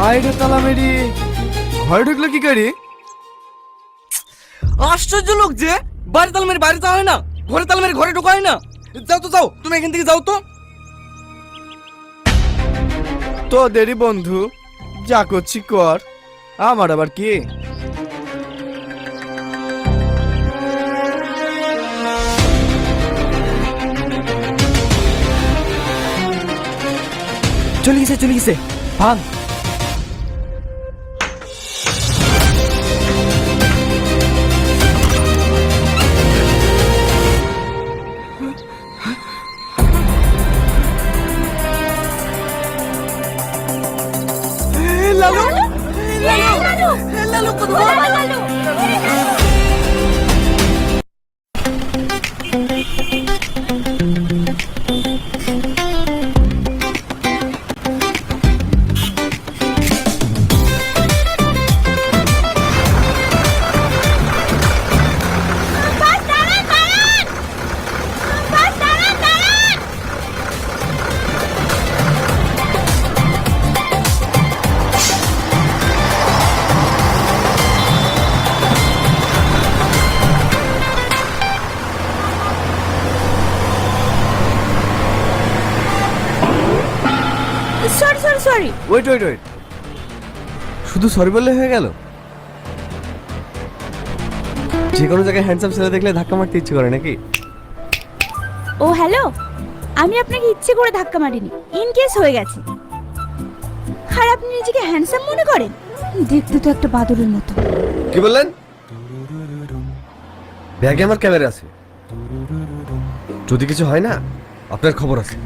বাইরে তালা মেরি ঘরে ঢুকলো কি করি? আশ্চর্য লোক যে, বাইরে তালা মেরে বাইরে যাওয়া হয় না, ঘরে তালা মেরে ঘরে ঢোকা হয় না। যাও তো যাও, তুমি এখান থেকে যাও তো। তোদেরই বন্ধু, যা করছি কর, আমার আবার কি? চলে গেছে ভাঙ। লালু লালু লালু কোথায়? সরি। ওয়েট ওয়েট ওয়েট, শুধু সরি বললে হয়ে গেল? যে কোনো জায়গায় হ্যান্ডসাম ছেলে দেখলে ধাক্কা মারতে ইচ্ছে করে নাকি? ও হ্যালো, আমি আপনাকে ইচ্ছে করে ধাক্কা মারিনি, ইন কেস হয়ে গেছে। আর আপনি নিজেকে হ্যান্ডসাম মনে করেন? দেখতে তো একটা বাদরের মতো। কি বললেন? ব্যাগে আমার ক্যামেরা আছে, যদি কিছু হয় না আপনার খবর আছে।